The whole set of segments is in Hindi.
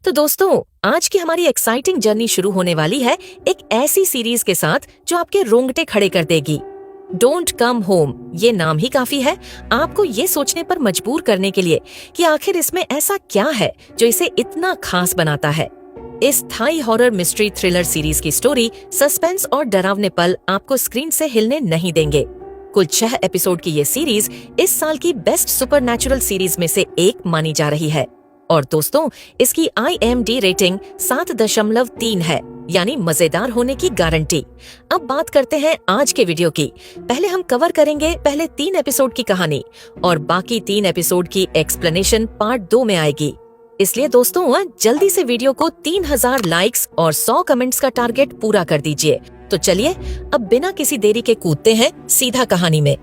तो दोस्तों, आज की हमारी एक्साइटिंग जर्नी शुरू होने वाली है एक ऐसी सीरीज के साथ जो आपके रोंगटे खड़े कर देगी। डोंट कम होम, ये नाम ही काफी है आपको ये सोचने पर मजबूर करने के लिए कि आखिर इसमें ऐसा क्या है जो इसे इतना खास बनाता है। इस Thai horror mystery thriller series की स्टोरी, सस्पेंस और डरावने पल आपको स्क्रीन से हिलने नहीं देंगे। कुल 6 एपिसोड की ये सीरीज इस साल की बेस्ट सुपरनैचुरल सीरीज में से एक मानी जा रही है। और दोस्तों, इसकी IMDb रेटिंग 7.3 है, यानी मजेदार होने की गारंटी। अब बात करते हैं आज के वीडियो की। पहले हम कवर करेंगे पहले 3 एपिसोड की कहानी और बाकी 3 एपिसोड की एक्सप्लेनेशन पार्ट 2 में आएगी। इसलिए दोस्तों, जल्दी से वीडियो को 3000 लाइक्स और 100 कमेंट्स का टारगेट पूरा कर दीजिए। तो चलिए अब बिना किसी देरी के कूदते हैं सीधा कहानी में।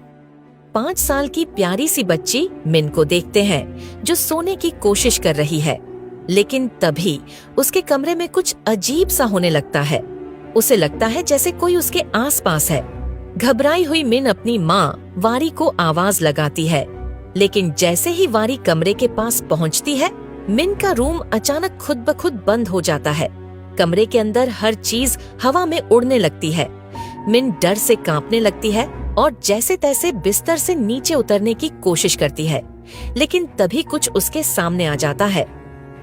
5 साल की प्यारी सी बच्ची मिन को देखते हैं जो सोने की कोशिश कर रही है, लेकिन तभी उसके कमरे में कुछ अजीब सा होने लगता है। उसे लगता है जैसे कोई उसके आसपास है। घबराई हुई मिन अपनी माँ वारी को आवाज लगाती है, लेकिन जैसे ही वारी कमरे के पास पहुँचती है, मिन का रूम अचानक खुद ब खुद बंद हो जाता है। कमरे के अंदर हर चीज हवा में उड़ने लगती है। मिन डर से कांपने लगती है और जैसे तैसे बिस्तर से नीचे उतरने की कोशिश करती है, लेकिन तभी कुछ उसके सामने आ जाता है।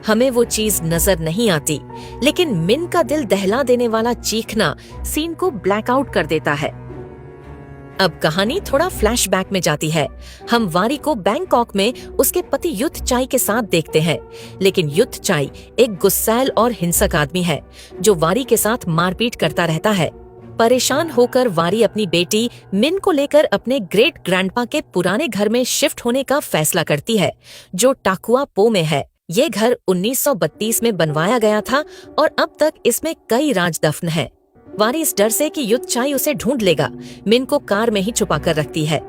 हमें वो चीज नजर नहीं आती, लेकिन मिन का दिल दहला देने वाला चीखना सीन को ब्लैकआउट कर देता है। अब कहानी थोड़ा फ्लैशबैक में जाती है। हम वारी को बैंकॉक में उसके पति युद्ध चाई के साथ देखते हैं, लेकिन युद्ध चाई एक गुस्सैल और हिंसक आदमी है जो वारी के साथ मारपीट करता रहता है। परेशान होकर वारी अपनी बेटी मिन को लेकर अपने ग्रेट ग्रैंडपा के पुराने घर में शिफ्ट होने का फैसला करती है, जो टाकुआ पो में है। ये घर 1932 में बनवाया गया था और अब तक इसमें कई राज दफन हैं। वारी इस डर से कि युद्ध चाई उसे ढूंढ लेगा, मिन को कार में ही छुपा कर रखती है।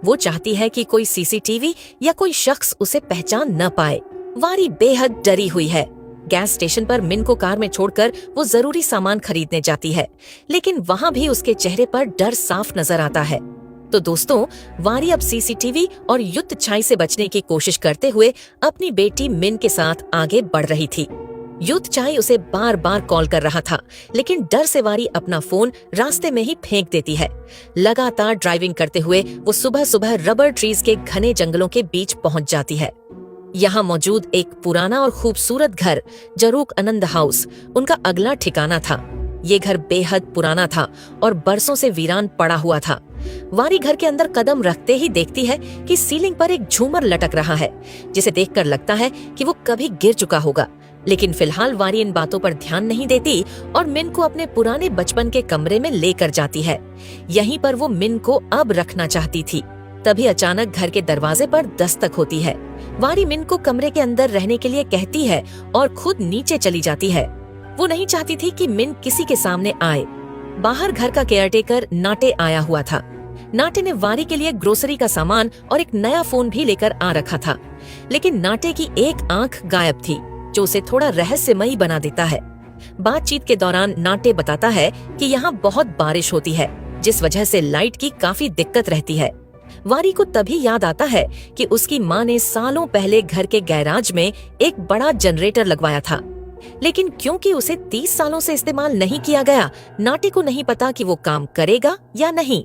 वो चाहती है कि कोई CCTV या कोई शख्स उसे पहचान न पाए। वारी बेहद डरी हुई है। गैस स्टेशन पर मिन को कार में छोड़कर वो जरूरी सामान खरीदने जाती है, लेकिन वहाँ भी उसके चेहरे पर डर साफ नजर आता है। तो दोस्तों, वारी अब CCTV और युद्ध चाई से बचने की कोशिश करते हुए अपनी बेटी मिन के साथ आगे बढ़ रही थी। युद्ध चाई उसे बार बार कॉल कर रहा था, लेकिन डर से वारी अपना फोन रास्ते में ही फेंक देती है। लगातार ड्राइविंग करते हुए वो सुबह सुबह रबर ट्रीज के घने जंगलों के बीच पहुंच जाती है। यहाँ मौजूद एक पुराना और खूबसूरत घर, जरूक आनंद हाउस, उनका अगला ठिकाना था। ये घर बेहद पुराना था और बरसों से वीरान पड़ा हुआ था। वारी घर के अंदर कदम रखते ही देखती है कि सीलिंग पर एक झूमर लटक रहा है, जिसे देखकर लगता है कि वो कभी गिर चुका होगा। लेकिन फिलहाल वारी इन बातों पर ध्यान नहीं देती और मिन को अपने पुराने बचपन के कमरे में लेकर जाती है। यहीं पर वो मिन को अब रखना चाहती थी। तभी अचानक घर के दरवाजे पर दस्तक होती है। वारी मिन को कमरे के अंदर रहने के लिए कहती है और खुद नीचे चली जाती है। वो नहीं चाहती थी कि मिन किसी के सामने आए। बाहर घर का केयरटेकर नाटे आया हुआ था। नाटे ने वारी के लिए ग्रोसरी का सामान और एक नया फोन भी लेकर आ रखा था, लेकिन नाटे की एक आंख गायब थी, जो उसे थोड़ा रहस्यमयी बना देता है। बातचीत के दौरान नाटे बताता है कि यहाँ बहुत बारिश होती है, जिस वजह से लाइट की काफी दिक्कत रहती है। वारी को तभी याद आता है कि उसकी माँ ने सालों पहले घर के गैराज में एक बड़ा जनरेटर लगवाया था, लेकिन क्योंकि उसे 30 सालों से इस्तेमाल नहीं किया गया, नाटे को नहीं पता कि वो काम करेगा या नहीं।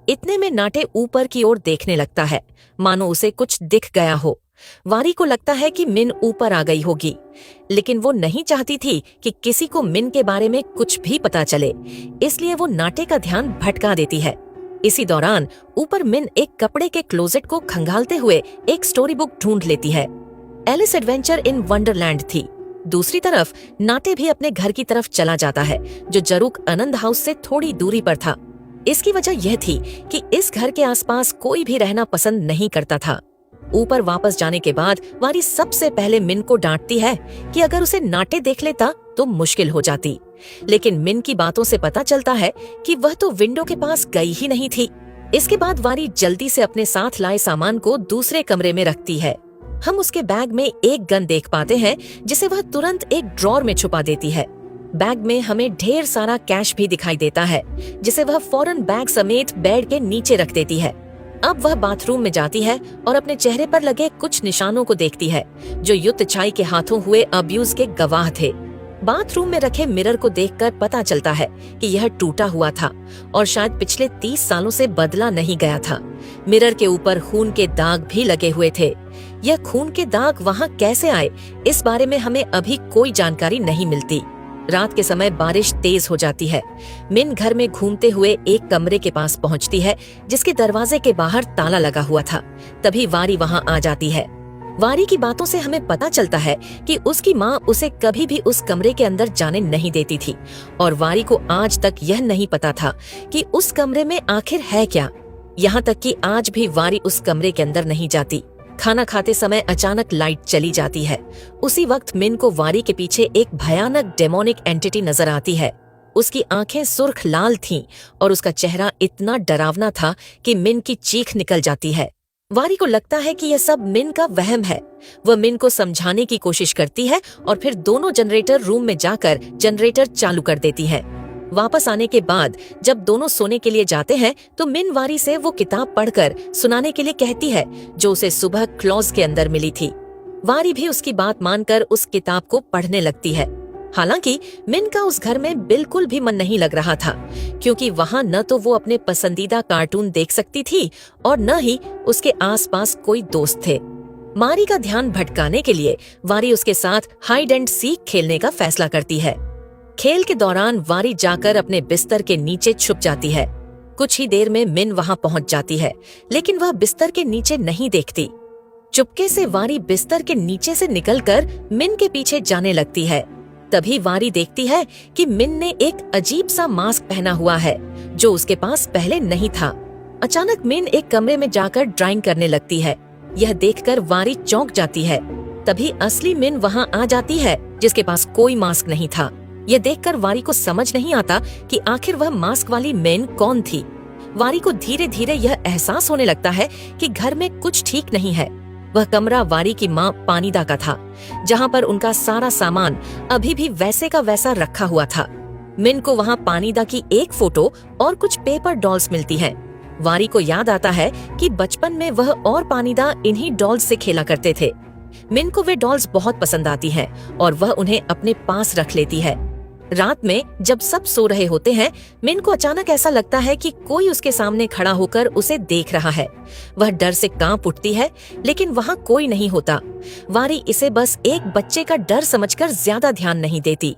इतने में नाटे ऊपर की ओर देखने लगता है, मानो उसे कुछ दिख गया हो। वारी को लगता है कि मिन ऊपर आ गई होगी, लेकिन वो नहीं चाहती थी कि किसी को मिन के बारे में कुछ भी पता चले, इसलिए वो नाटे का ध्यान भटका देती है। इसी दौरान ऊपर मिन एक कपड़े के क्लोजेट को खंगालते हुए एक स्टोरी बुक ढूंढ लेती है। एलिस एडवेंचर इन वंडरलैंड थी। दूसरी तरफ नाटे भी अपने घर की तरफ चला जाता है, जो जरूक आनंद हाउस से थोड़ी दूरी पर था। इसकी वजह यह थी कि इस घर के आसपास कोई भी रहना पसंद नहीं करता था। ऊपर वापस जाने के बाद वारी सबसे पहले मिन को डांटती है कि अगर उसे नाटे देख लेता तो मुश्किल हो जाती, लेकिन मिन की बातों से पता चलता है कि वह तो विंडो के पास गई ही नहीं थी। इसके बाद वारी जल्दी से अपने साथ लाए सामान को दूसरे कमरे में रखती है। हम उसके बैग में एक गन देख पाते हैं, जिसे वह तुरंत एक ड्रॉर में छुपा देती है। बैग में हमें ढेर सारा कैश भी दिखाई देता है, जिसे वह फौरन बैग समेत बेड के नीचे रख देती है। अब वह बाथरूम में जाती है और अपने चेहरे पर लगे कुछ निशानों को देखती है जो युत चाई के हाथों हुए अब्यूज के गवाह थे। बाथरूम में रखे मिरर को देखकर पता चलता है कि यह टूटा हुआ था और शायद पिछले 30 सालों से बदला नहीं गया था। मिरर के ऊपर खून के दाग भी लगे हुए थे। यह खून के दाग वहां कैसे आए, इस बारे में हमें अभी कोई जानकारी नहीं मिलती। रात के समय बारिश तेज हो जाती है। मिन घर में घूमते हुए एक कमरे के पास पहुंचती है जिसके दरवाजे के बाहर ताला लगा हुआ था। तभी वारी वहां आ जाती है। वारी की बातों से हमें पता चलता है कि उसकी माँ उसे कभी भी उस कमरे के अंदर जाने नहीं देती थी और वारी को आज तक यह नहीं पता था कि उस कमरे में आखिर है क्या। यहाँ तक कि आज भी वारी उस कमरे के अंदर नहीं जाती। खाना खाते समय अचानक लाइट चली जाती है। उसी वक्त मिन को वारी के पीछे एक भयानक डेमोनिक एंटिटी नजर आती है। उसकी आंखें सुर्ख लाल थीं और उसका चेहरा इतना डरावना था कि मिन की चीख निकल जाती है। वारी को लगता है कि यह सब मिन का वहम है। वह मिन को समझाने की कोशिश करती है और फिर दोनों जनरेटर रूम में जाकर जनरेटर चालू कर देती है। वापस आने के बाद जब दोनों सोने के लिए जाते हैं तो मिन वारी से वो किताब पढ़कर सुनाने के लिए कहती है जो उसे सुबह क्लॉज के अंदर मिली थी। वारी भी उसकी बात मानकर उस किताब को पढ़ने लगती है। हालांकि मिन का उस घर में बिल्कुल भी मन नहीं लग रहा था क्योंकि वहां न तो वो अपने पसंदीदा कार्टून देख सकती थी और न ही उसके आसपास कोई दोस्त थे। मारी का ध्यान भटकाने के लिए वारी उसके साथ हाइड एंड सीक खेलने का फैसला करती है। खेल के दौरान वारी जाकर अपने बिस्तर के नीचे छुप जाती है। कुछ ही देर में मिन वहां पहुंच जाती है लेकिन वह बिस्तर के नीचे नहीं देखती। चुपके से वारी बिस्तर के नीचे से निकलकर मिन के पीछे जाने लगती है। तभी वारी देखती है कि मिन ने एक अजीब सा मास्क पहना हुआ है जो उसके पास पहले नहीं था। अचानक मिन एक कमरे में जाकर ड्राइंग करने लगती है। यह देखकर वारी चौंक जाती है। तभी असली मिन वहां आ जाती है जिसके पास कोई मास्क नहीं था। यह देखकर वारी को समझ नहीं आता कि आखिर वह मास्क वाली मिन कौन थी। वारी को धीरे धीरे यह एहसास होने लगता है कि घर में कुछ ठीक नहीं है। वह कमरा वारी की माँ पानीदा का था जहाँ पर उनका सारा सामान अभी भी वैसे का वैसा रखा हुआ था। मिन को वहाँ पानीदा की एक फोटो और कुछ पेपर डॉल्स मिलती हैं। वारी को याद आता है कि बचपन में वह और पानीदा इन्हीं डॉल्स से खेला करते थे। मिन को वे डॉल्स बहुत पसंद आती हैं और वह उन्हें अपने पास रख लेती है। रात में जब सब सो रहे होते हैं, मिन को अचानक ऐसा लगता है कि कोई उसके सामने खड़ा होकर उसे देख रहा है। वह डर से कांप उठती है लेकिन वहाँ कोई नहीं होता। वारी इसे बस एक बच्चे का डर समझकर ज्यादा ध्यान नहीं देती।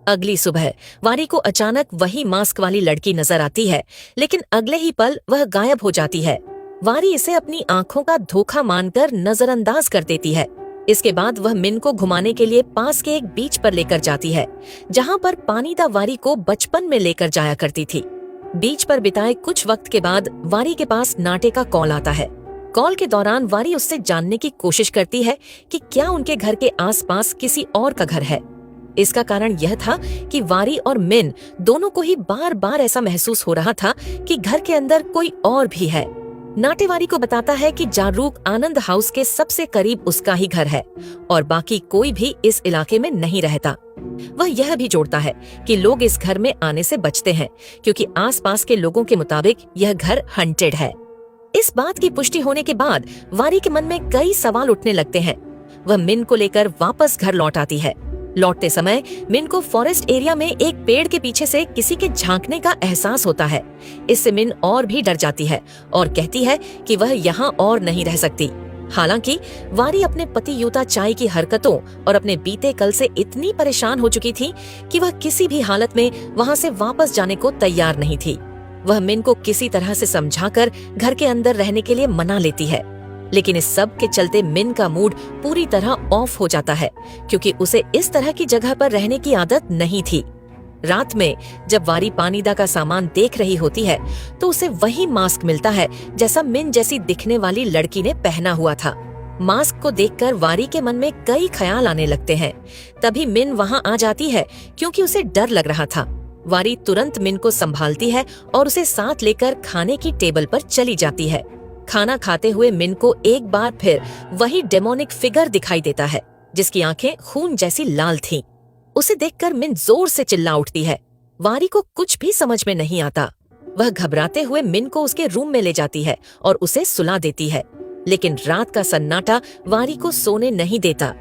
अगली सुबह वारी को अचानक वही मास्क वाली लड़की नजर आती है लेकिन अगले ही पल वह गायब हो जाती है। वारी इसे अपनी आंखों का धोखा मानकर नजरअंदाज कर देती है। इसके बाद वह मिन को घुमाने के लिए पास के एक बीच पर लेकर जाती है जहां पर पानीदा वारी को बचपन में लेकर जाया करती थी। बीच पर बिताए कुछ वक्त के बाद वारी के पास नाटे का कॉल आता है। कॉल के दौरान वारी उससे जानने की कोशिश करती है कि क्या उनके घर के आसपास किसी और का घर है। इसका कारण यह था कि वारी और मिन दोनों को ही बार बार ऐसा महसूस हो रहा था कि घर के अंदर कोई और भी है। नाटेवारी को बताता है कि जारूक आनंद हाउस के सबसे करीब उसका ही घर है और बाकी कोई भी इस इलाके में नहीं रहता। वह यह भी जोड़ता है कि लोग इस घर में आने से बचते हैं क्योंकि आसपास के लोगों के मुताबिक यह घर हंटेड है। इस बात की पुष्टि होने के बाद वारी के मन में कई सवाल उठने लगते हैं। वह मिन को लेकर वापस घर लौट आती है। लौटते समय मिन को फॉरेस्ट एरिया में एक पेड़ के पीछे से किसी के झांकने का एहसास होता है। इससे मिन और भी डर जाती है और कहती है कि वह यहाँ और नहीं रह सकती। हालांकि वारी अपने पति युता चाई की हरकतों और अपने बीते कल से इतनी परेशान हो चुकी थी कि वह किसी भी हालत में वहाँ से वापस जाने को तैयार नहीं थी। वह मिन को किसी तरह से समझाकर घर के अंदर रहने के लिए मना लेती है लेकिन इस सब के चलते मिन का मूड पूरी तरह ऑफ हो जाता है क्योंकि उसे इस तरह की जगह पर रहने की आदत नहीं थी। रात में जब वारी पानीदा का सामान देख रही होती है तो उसे वही मास्क मिलता है जैसा मिन जैसी दिखने वाली लड़की ने पहना हुआ था। मास्क को देखकर वारी के मन में कई ख्याल आने लगते हैं। तभी मिन वहां आ जाती है क्योंकि उसे डर लग रहा था। वारी तुरंत मिन को संभालती है और उसे साथ लेकर खाने की टेबल पर चली जाती है। खाना खाते हुए मिन को एक बार फिर वही डेमोनिक फिगर दिखाई देता है जिसकी आंखें खून जैसी लाल थीं। उसे देखकर मिन जोर से चिल्ला उठती है। वारी को कुछ भी समझ में नहीं आता। वह घबराते हुए मिन को उसके रूम में ले जाती है और उसे सुला देती है, लेकिन रात का सन्नाटा वारी को सोने नहीं देता।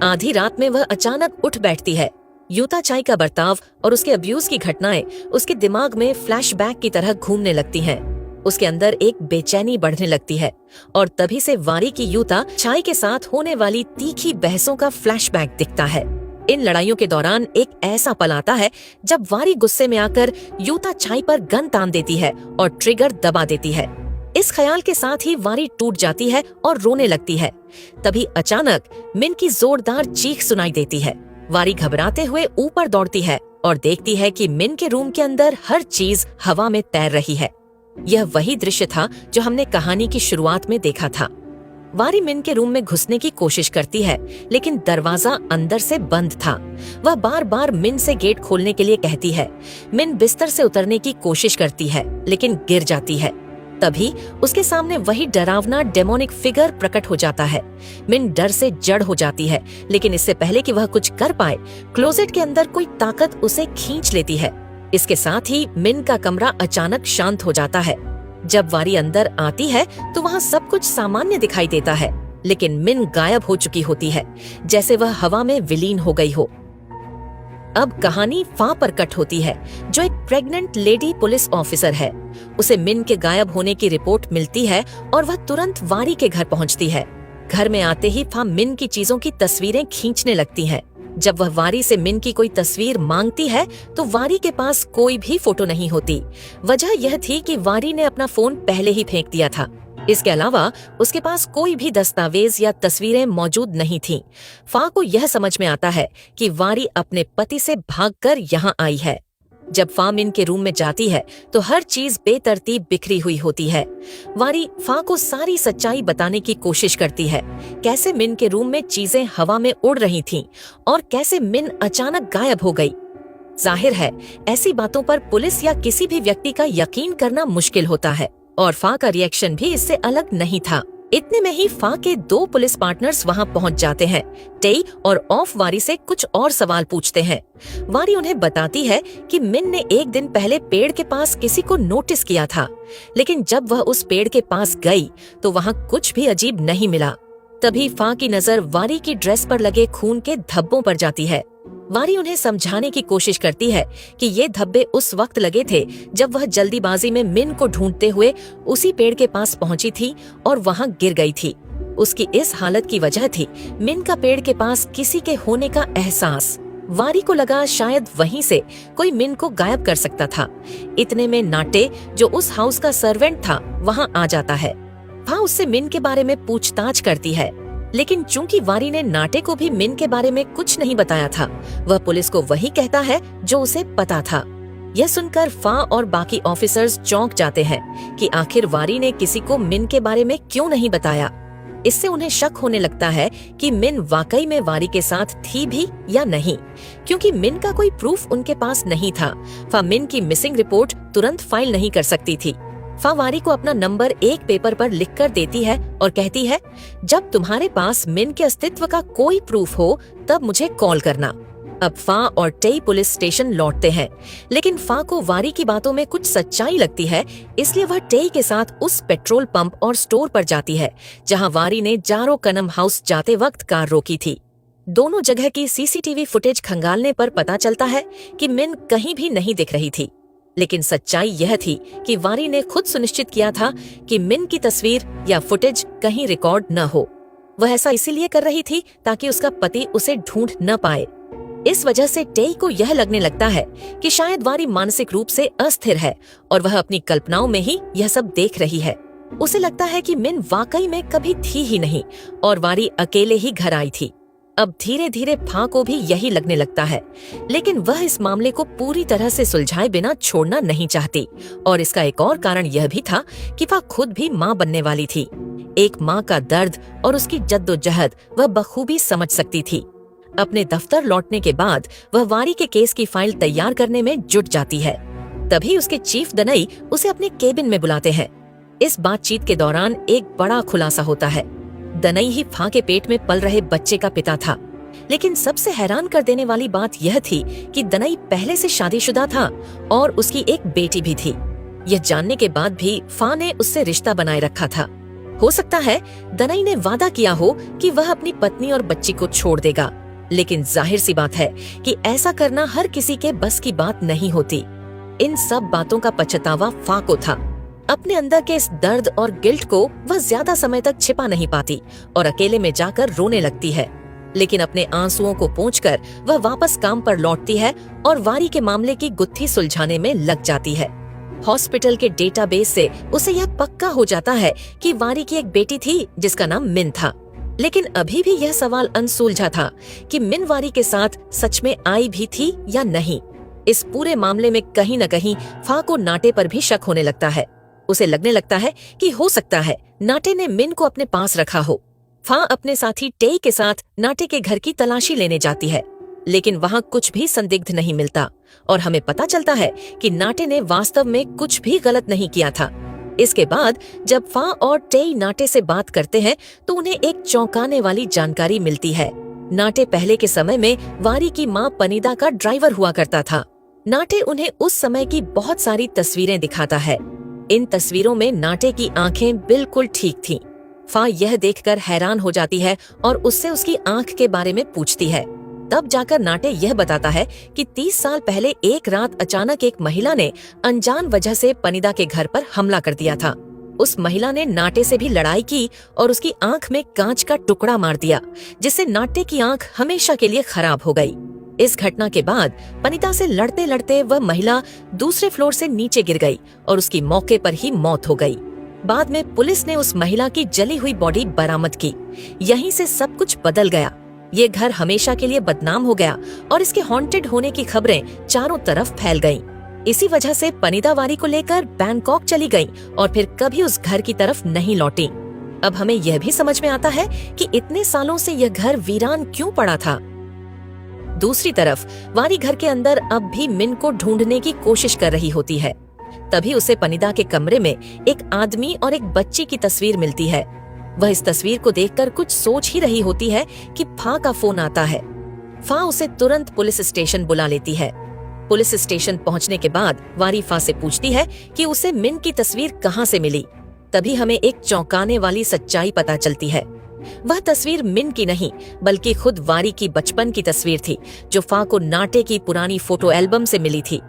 आधी रात में वह अचानक उठ बैठती है। यूता चाई का बर्ताव और उसके अब्यूज की घटनाएं उसके दिमाग में फ्लैशबैक की तरह घूमने लगती हैं। उसके अंदर एक बेचैनी बढ़ने लगती है और तभी से वारी की यूता चाई के साथ होने वाली तीखी बहसों का फ्लैशबैक दिखता है। इन लड़ाइयों के दौरान एक ऐसा पल आता है जब वारी गुस्से में आकर यूता चाई पर गन तान देती है और ट्रिगर दबा देती है। इस ख्याल के साथ ही वारी टूट जाती है और रोने लगती है। तभी अचानक मिन की जोरदार चीख सुनाई देती है। वारी घबराते हुए ऊपर दौड़ती है और देखती है कि मिन के रूम के अंदर हर चीज हवा में तैर रही है। यह वही दृश्य था जो हमने कहानी की शुरुआत में देखा था। वारी मिन के रूम में घुसने की कोशिश करती है, लेकिन दरवाजा अंदर से बंद था। वह बार बार मिन से गेट खोलने के लिए कहती है। मिन बिस्तर से उतरने की कोशिश करती है, लेकिन गिर जाती है। तभी उसके सामने वही डरावना डेमोनिक फिगर प्रकट हो जाता है। मिन डर से जड़ हो जाती है, लेकिन इससे पहले कि वह कुछ कर पाए, क्लोजेट के अंदर कोई ताकत उसे खींच लेती है। इसके साथ ही मिन का कमरा अचानक शांत हो जाता है। जब वारी अंदर आती है तो वहाँ सब कुछ सामान्य दिखाई देता है, लेकिन मिन गायब हो चुकी होती है, जैसे वह हवा में विलीन हो गई हो। अब कहानी फा पर कट होती है, जो एक प्रेग्नेंट लेडी पुलिस ऑफिसर है। उसे मिन के गायब होने की रिपोर्ट मिलती है और वह तुरंत वारी के घर पहुंचती है। घर में आते ही फा मिन की चीजों की तस्वीरें खींचने लगती है। जब वह वारी से मिन की कोई तस्वीर मांगती है तो वारी के पास कोई भी फोटो नहीं होती। वजह यह थी कि वारी ने अपना फोन पहले ही फेंक दिया था। इसके अलावा उसके पास कोई भी दस्तावेज या तस्वीरें मौजूद नहीं थीं। फा को यह समझ में आता है कि वारी अपने पति से भागकर यहाँ आई है। जब फा मिन के रूम में जाती है तो हर चीज बेतरतीब बिखरी हुई होती है। वारी फा को सारी सच्चाई बताने की कोशिश करती है, कैसे मिन के रूम में चीजें हवा में उड़ रही थीं और कैसे मिन अचानक गायब हो गई। जाहिर है, ऐसी बातों पर पुलिस या किसी भी व्यक्ति का यकीन करना मुश्किल होता है और फा का रिएक्शन भी इससे अलग नहीं था। इतने में ही फा के 2 पुलिस पार्टनर्स वहां पहुंच जाते हैं। टेई और ऑफ वारी से कुछ और सवाल पूछते हैं। वारी उन्हें बताती है कि मिन ने एक दिन पहले पेड़ के पास किसी को नोटिस किया था, लेकिन जब वह उस पेड़ के पास गई तो वहां कुछ भी अजीब नहीं मिला। तभी फा की नजर वारी की ड्रेस पर लगे खून के धब्बों पर जाती है। वारी उन्हें समझाने की कोशिश करती है कि ये धब्बे उस वक्त लगे थे जब वह जल्दीबाजी में मिन को ढूंढते हुए उसी पेड़ के पास पहुंची थी और वहां गिर गई थी। उसकी इस हालत की वजह थी मिन का पेड़ के पास किसी के होने का एहसास। वारी को लगा शायद वहीं से कोई मिन को गायब कर सकता था। इतने में नाटे, जो उस हाउस का सर्वेंट था, वहां आ जाता है। वह उससे मिन के बारे में पूछताछ करती है, लेकिन चूंकि वारी ने नाटे को भी मिन के बारे में कुछ नहीं बताया था, वह पुलिस को वही कहता है जो उसे पता था। यह सुनकर फा और बाकी ऑफिसर्स चौंक जाते हैं कि आखिर वारी ने किसी को मिन के बारे में क्यों नहीं बताया। इससे उन्हें शक होने लगता है कि मिन वाकई में वारी के साथ थी भी या नहीं, क्योंकि मिन का कोई प्रूफ उनके पास नहीं था। फा मिन की मिसिंग रिपोर्ट तुरंत फाइल नहीं कर सकती थी। फा वारी को अपना नंबर एक पेपर पर लिखकर देती है और कहती है, जब तुम्हारे पास मिन के अस्तित्व का कोई प्रूफ हो तब मुझे कॉल करना। अब फा और टेई पुलिस स्टेशन लौटते हैं, लेकिन फा को वारी की बातों में कुछ सच्चाई लगती है, इसलिए वह टेई के साथ उस पेट्रोल पंप और स्टोर पर जाती है जहां वारी ने जारो कनम हाउस जाते वक्त कार रोकी थी। दोनों जगह की सीसीटीवी फुटेज खंगालने पर पता चलता है कि मिन कहीं भी नहीं दिख रही थी, लेकिन सच्चाई यह थी कि वारी ने खुद सुनिश्चित किया था कि मिन की तस्वीर या फुटेज कहीं रिकॉर्ड न हो। वह ऐसा इसीलिए कर रही थी ताकि उसका पति उसे ढूंढ न पाए। इस वजह से टेई को यह लगने लगता है कि शायद वारी मानसिक रूप से अस्थिर है और वह अपनी कल्पनाओं में ही यह सब देख रही है। उसे लगता है कि मिन वाकई में कभी थी ही नहीं और वारी अकेले ही घर आई थी। अब धीरे धीरे फा को भी यही लगने लगता है, लेकिन वह इस मामले को पूरी तरह से सुलझाए बिना छोड़ना नहीं चाहती। और इसका एक और कारण यह भी था कि वह खुद भी माँ बनने वाली थी। एक माँ का दर्द और उसकी जद्दोजहद वह बखूबी समझ सकती थी। अपने दफ्तर लौटने के बाद वह वारी के केस की फाइल तैयार करने में जुट जाती है। तभी उसके चीफ दनई उसे अपने केबिन में बुलाते हैं। इस बातचीत के दौरान एक बड़ा खुलासा होता है। दनई ही फा के पेट में पल रहे बच्चे का पिता था, लेकिन सबसे हैरान कर देने वाली बात यह थी कि दनई पहले से शादीशुदा था और उसकी एक बेटी भी थी। यह जानने के बाद भी फा ने उससे रिश्ता बनाए रखा था। हो सकता है दनाई ने वादा किया हो कि वह अपनी पत्नी और बच्ची को छोड़ देगा, लेकिन जाहिर सी बात है कि ऐसा करना हर किसी के बस की बात नहीं होती। इन सब बातों का पछतावा फा को था। अपने अंदर के इस दर्द और गिल्ट को वह ज्यादा समय तक छिपा नहीं पाती और अकेले में जाकर रोने लगती है। लेकिन अपने आंसुओं को पोंछकर वह वापस काम पर लौटती है और वारी के मामले की गुत्थी सुलझाने में लग जाती है। हॉस्पिटल के डेटाबेस से उसे यह पक्का हो जाता है कि वारी की एक बेटी थी जिसका नाम मिन था। लेकिन अभी भी यह सवाल अनसुलझा था कि मिन वारी के साथ सच में आई भी थी या नहीं। इस पूरे मामले में कहीं न कहीं फा को नाटे पर भी शक होने लगता है। उसे लगने लगता है कि हो सकता है नाटे ने मिन को अपने पास रखा हो। फा अपने साथी टेई के साथ नाटे के घर की तलाशी लेने जाती है, लेकिन वहाँ कुछ भी संदिग्ध नहीं मिलता और हमें पता चलता है कि नाटे ने वास्तव में कुछ भी गलत नहीं किया था। इसके बाद जब फा और टेई नाटे से बात करते हैं तो उन्हें एक चौंकाने वाली जानकारी मिलती है। नाटे पहले के समय में वारी की माँ पनीदा का ड्राइवर हुआ करता था। नाटे उन्हें उस समय की बहुत सारी तस्वीरें दिखाता है। इन तस्वीरों में नाटे की आंखें बिल्कुल ठीक थीं। फा यह देखकर हैरान हो जाती है और उससे उसकी आंख के बारे में पूछती है। तब जाकर नाटे यह बताता है कि 30 साल पहले एक रात अचानक एक महिला ने अनजान वजह से पनीदा के घर पर हमला कर दिया था। उस महिला ने नाटे से भी लड़ाई की और उसकी आंख में कांच का टुकड़ा मार दिया, जिससे नाटे की आंख हमेशा के लिए खराब हो गई। इस घटना के बाद पनीता से लड़ते लड़ते वह महिला दूसरे फ्लोर से नीचे गिर गई और उसकी मौके पर ही मौत हो गई। बाद में पुलिस ने उस महिला की जली हुई बॉडी बरामद की। यहीं से सब कुछ बदल गया। ये घर हमेशा के लिए बदनाम हो गया और इसके हॉन्टेड होने की खबरें चारों तरफ फैल गईं। इसी वजह से पनीता वारी को लेकर बैंकॉक चली गईं और फिर कभी उस घर की तरफ नहीं लौटी। अब हमें यह भी समझ में आता है कि इतने सालों से यह घर वीरान क्यों पड़ा था। दूसरी तरफ वारी घर के अंदर अब भी मिन को ढूंढने की कोशिश कर रही होती है। तभी उसे पनीदा के कमरे में एक आदमी और एक बच्ची की तस्वीर मिलती है। वह इस तस्वीर को देखकर कुछ सोच ही रही होती है कि फा का फोन आता है। फा उसे तुरंत पुलिस स्टेशन बुला लेती है। पुलिस स्टेशन पहुंचने के बाद वारी फा से पूछती है कि उसे मिन की तस्वीर कहां से मिली। तभी हमें एक चौंकाने वाली सच्चाई पता चलती है। वह तस्वीर मिन की नहीं बल्कि खुद वारी की बचपन की तस्वीर थी, जो फा को नाटे की पुरानी फोटो एल्बम से मिली थी।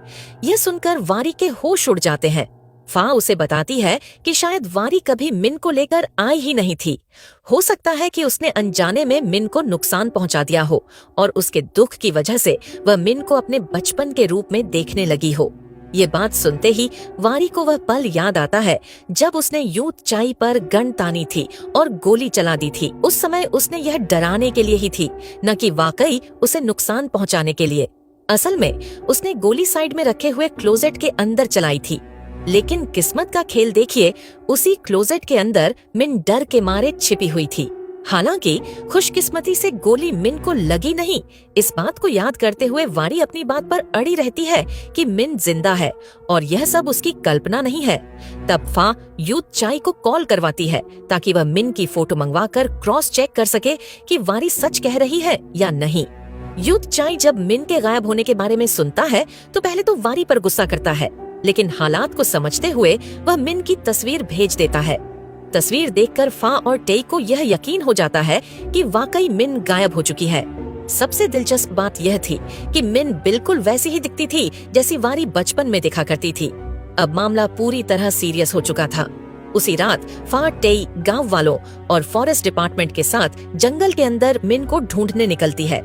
यह सुनकर वारी के होश उड़ जाते हैं। फा उसे बताती है कि शायद वारी कभी मिन को लेकर आई ही नहीं थी। हो सकता है कि उसने अनजाने में मिन को नुकसान पहुंचा दिया हो और उसके दुख की वजह से वह मिन को अपने बचपन के रूप में देखने लगी हो। ये बात सुनते ही वारी को वह पल याद आता है जब उसने यूथ चाई पर गन तानी थी और गोली चला दी थी। उस समय उसने यह डराने के लिए ही थी, न कि वाकई उसे नुकसान पहुंचाने के लिए। असल में उसने गोली साइड में रखे हुए क्लोजेट के अंदर चलाई थी। लेकिन किस्मत का खेल देखिए, उसी क्लोजेट के अंदर मिन डर के मारे छिपी हुई थी। हालांकि खुशकिस्मती से गोली मिन को लगी नहीं। इस बात को याद करते हुए वारी अपनी बात पर अड़ी रहती है कि मिन जिंदा है और यह सब उसकी कल्पना नहीं है। तब फा यूथ चाई को कॉल करवाती है ताकि वह मिन की फोटो मंगवाकर क्रॉस चेक कर सके कि वारी सच कह रही है या नहीं। यूथ चाई जब मिन के गायब होने के बारे में सुनता है तो पहले तो वारी पर गुस्सा करता है, लेकिन हालात को समझते हुए वह मिन की तस्वीर भेज देता है। तस्वीर देखकर फा और टेई को यह यकीन हो जाता है कि वाकई मिन गायब हो चुकी है। सबसे दिलचस्प बात यह थी कि मिन बिल्कुल वैसी ही दिखती थी जैसी वारी बचपन में दिखा करती थी। अब मामला पूरी तरह सीरियस हो चुका था। उसी रात फा, टेई गांव वालों और फॉरेस्ट डिपार्टमेंट के साथ जंगल के अंदर मिन को ढूंढने निकलती है,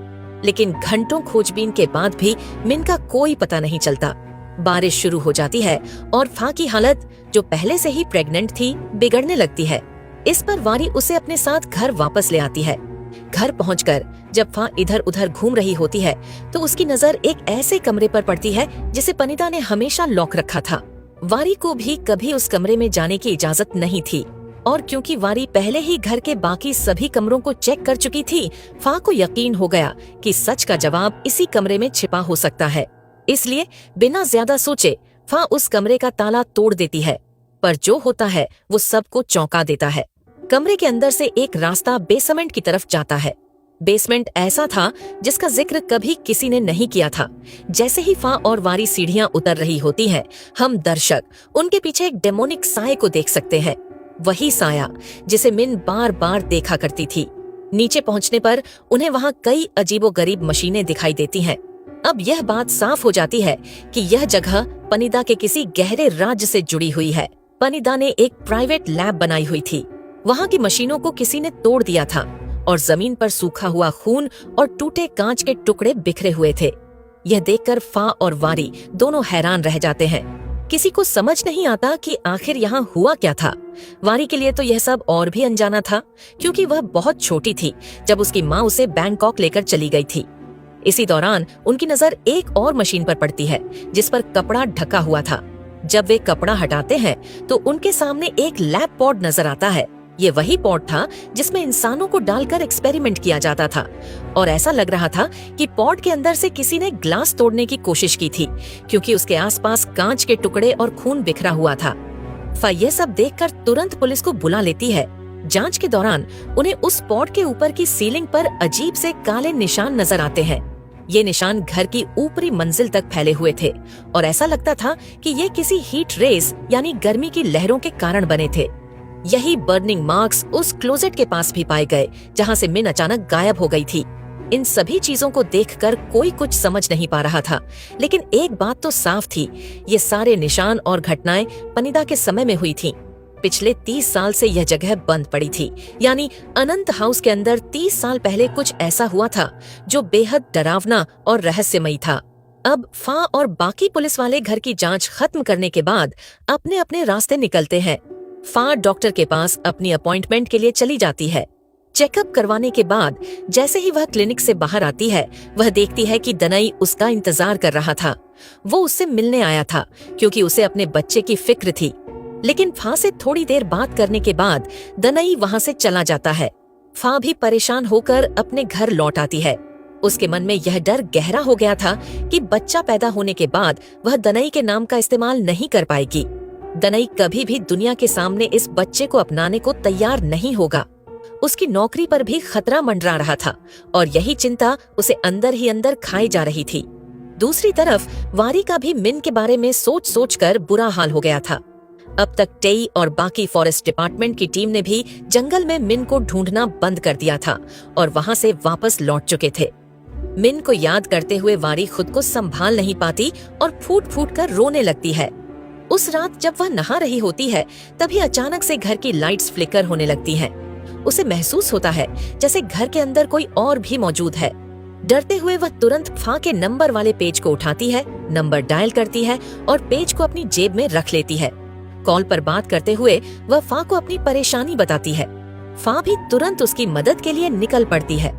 लेकिन घंटों खोजबीन के बाद भी मिन का कोई पता नहीं चलता। बारिश शुरू हो जाती है और फा की हालत, जो पहले से ही प्रेग्नेंट थी, बिगड़ने लगती है। इस पर वारी उसे अपने साथ घर वापस ले आती है। घर पहुंचकर जब फा इधर उधर घूम रही होती है तो उसकी नजर एक ऐसे कमरे पर पड़ती है जिसे पनीता ने हमेशा लॉक रखा था। वारी को भी कभी उस कमरे में जाने की इजाजत नहीं थी और क्योंकि वारी पहले ही घर के बाकी सभी कमरों को चेक कर चुकी थी, फा को यकीन हो गया कि सच का जवाब इसी कमरे में छिपा हो सकता है। इसलिए बिना ज्यादा सोचे फा उस कमरे का ताला तोड़ देती है, पर जो होता है वो सबको चौंका देता है। कमरे के अंदर से एक रास्ता बेसमेंट की तरफ जाता है। बेसमेंट ऐसा था जिसका जिक्र कभी किसी ने नहीं किया था। जैसे ही फा और वारी सीढ़ियां उतर रही होती हैं, हम दर्शक उनके पीछे एक डेमोनिक साये को देख सकते हैं। वही साया जिसे मिन बार बार देखा करती थी। नीचे पहुंचने पर उन्हें वहां कई अजीबोगरीब मशीनें दिखाई देती हैं। अब यह बात साफ हो जाती है कि यह जगह पनिदा के किसी गहरे राज्य से जुड़ी हुई है। पनिदा ने एक प्राइवेट लैब बनाई हुई थी। वहां की मशीनों को किसी ने तोड़ दिया था और जमीन पर सूखा हुआ खून और टूटे कांच के टुकड़े बिखरे हुए थे। यह देखकर फा और वारी दोनों हैरान रह जाते हैं। किसी को समझ नहीं आता कि आखिर यहाँ हुआ क्या था। वारी के लिए तो यह सब और भी अनजाना था, क्योंकि वह बहुत छोटी थी जब उसकी माँ उसे बैंकॉक लेकर चली गई थी। इसी दौरान उनकी नजर एक और मशीन पर पड़ती है जिस पर कपड़ा ढका हुआ था। जब वे कपड़ा हटाते हैं तो उनके सामने एक लैब पॉड नजर आता है। ये वही पॉड था जिसमें इंसानों को डालकर एक्सपेरिमेंट किया जाता था, और ऐसा लग रहा था कि पॉड के अंदर से किसी ने ग्लास तोड़ने की कोशिश की थी, क्योंकि उसके आसपास कांच के टुकड़े और खून बिखरा हुआ था। फा ये सब देखकर तुरंत पुलिस को बुला लेती है। जांच के दौरान उन्हें उस पॉड के ऊपर की सीलिंग पर अजीब से काले निशान नजर आते हैं। ये निशान घर की ऊपरी मंजिल तक फैले हुए थे और ऐसा लगता था कि ये किसी हीट रेस यानी गर्मी की लहरों के कारण बने थे। यही बर्निंग मार्क्स उस क्लोजेट के पास भी पाए गए जहां से मिन अचानक गायब हो गई थी। इन सभी चीजों को देखकर कोई कुछ समझ नहीं पा रहा था, लेकिन एक बात तो साफ थी, ये सारे निशान और घटनाएं पनिदा के समय में हुई थीं। पिछले 30 साल से यह जगह बंद पड़ी थी, यानी अनंत हाउस के अंदर 30 साल पहले कुछ ऐसा हुआ था जो बेहद डरावना और रहस्यमयी था। अब फा और बाकी पुलिस वाले घर की जांच खत्म करने के बाद अपने अपने रास्ते निकलते हैं। फा डॉक्टर के पास अपनी अपॉइंटमेंट के लिए चली जाती है। चेकअप करवाने के बाद जैसे ही वह क्लिनिक से बाहर आती है, वह देखती है कि दनई उसका इंतजार कर रहा था। वो उससे मिलने आया था क्योंकि उसे अपने बच्चे की फिक्र थी। लेकिन फा से थोड़ी देर बात करने के बाद दनई वहां से चला जाता है। फा भी परेशान होकर अपने घर लौट आती है। उसके मन में यह डर गहरा हो गया था कि बच्चा पैदा होने के बाद वह दनई के नाम का इस्तेमाल नहीं कर पाएगी। दनई कभी भी दुनिया के सामने इस बच्चे को अपनाने को तैयार नहीं होगा। उसकी नौकरी पर भी खतरा मंडरा रहा था और यही चिंता उसे अंदर ही अंदर खाई जा रही थी। दूसरी तरफ वारी का भी मिन के बारे में सोच सोच कर बुरा हाल हो गया था। अब तक टेई और बाकी फॉरेस्ट डिपार्टमेंट की टीम ने भी जंगल में मिन को ढूंढना बंद कर दिया था और वहां से वापस लौट चुके थे। मिन को याद करते हुए वारी खुद को संभाल नहीं पाती और फूट फूट कर रोने लगती है। उस रात जब वह नहा रही होती है, तभी अचानक से घर की लाइट्स फ्लिकर होने लगती हैं। उसे महसूस होता है जैसे घर के अंदर कोई और भी मौजूद है। डरते हुए वह तुरंत फा के नंबर वाले पेज को उठाती है, नंबर डायल करती है और पेज को अपनी जेब में रख लेती है। कॉल पर बात करते हुए वह फा को अपनी परेशानी बताती है। फा भी तुरंत उसकी मदद के लिए निकल पड़ती है।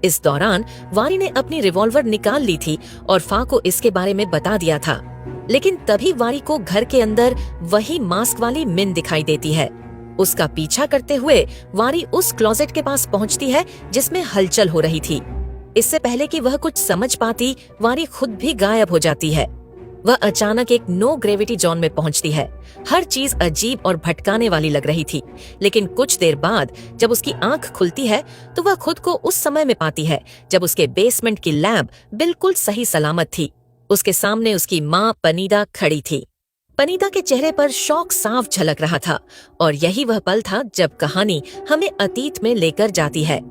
इस दौरान वारी ने अपनी रिवॉल्वर निकाल ली थी और फा को इसके बारे में बता दिया था। लेकिन तभी वारी को घर के अंदर वही मास्क वाली मिन दिखाई देती है। उसका पीछा करते हुए वारी उस क्लोजेट के पास पहुंचती है जिसमें हलचल हो रही थी। इससे पहले कि वह कुछ समझ पाती, वारी खुद भी गायब हो जाती है। वह अचानक एक नो ग्रेविटी जोन में पहुंचती है। हर चीज अजीब और भटकाने वाली लग रही थी, लेकिन कुछ देर बाद जब उसकी आंख खुलती है तो वह खुद को उस समय में पाती है जब उसके बेसमेंट की लैब बिल्कुल सही सलामत थी। उसके सामने उसकी माँ पनिदा खड़ी थी। पनिदा के चेहरे पर शौक साफ झलक रहा था और यही वह पल था जब कहानी हमें अतीत में लेकर जाती है।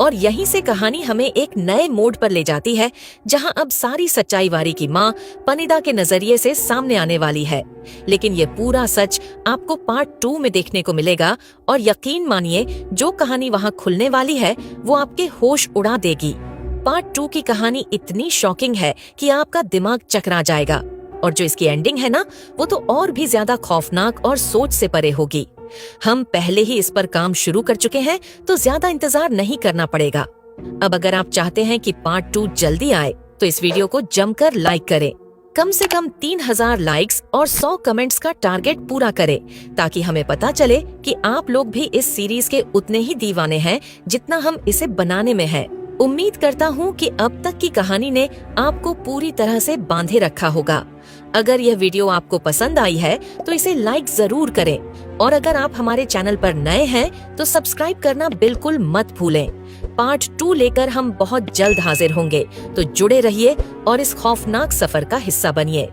और यहीं से कहानी हमें एक नए मोड़ पर ले जाती है, जहां अब सारी सच्चाई वारी की माँ पनिदा के नजरिए से सामने आने वाली है। लेकिन ये पूरा सच आपको पार्ट 2 में देखने को मिलेगा और यकीन मानिए जो कहानी वहां खुलने वाली है वो आपके होश उड़ा देगी। पार्ट 2 की कहानी इतनी शॉकिंग है कि आपका दिमाग चकरा जाएगा, और जो इसकी एंडिंग है ना, वो तो और भी ज्यादा खौफनाक और सोच से परे होगी। हम पहले ही इस पर काम शुरू कर चुके हैं, तो ज्यादा इंतजार नहीं करना पड़ेगा। अब अगर आप चाहते हैं कि पार्ट 2 जल्दी आए तो इस वीडियो को जमकर लाइक करें। कम से कम 3000 लाइक्स और 100 कमेंट्स का टारगेट पूरा करें, ताकि हमें पता चले कि आप लोग भी इस सीरीज के उतने ही दीवाने हैं जितना हम इसे बनाने में हैं। उम्मीद करता हूँ कि अब तक की कहानी ने आपको पूरी तरह से बांधे रखा होगा। अगर यह वीडियो आपको पसंद आई है तो इसे लाइक जरूर करें, और अगर आप हमारे चैनल पर नए हैं तो सब्सक्राइब करना बिल्कुल मत भूलें। पार्ट 2 लेकर हम बहुत जल्द हाजिर होंगे, तो जुड़े रहिए और इस खौफनाक सफर का हिस्सा बनिए।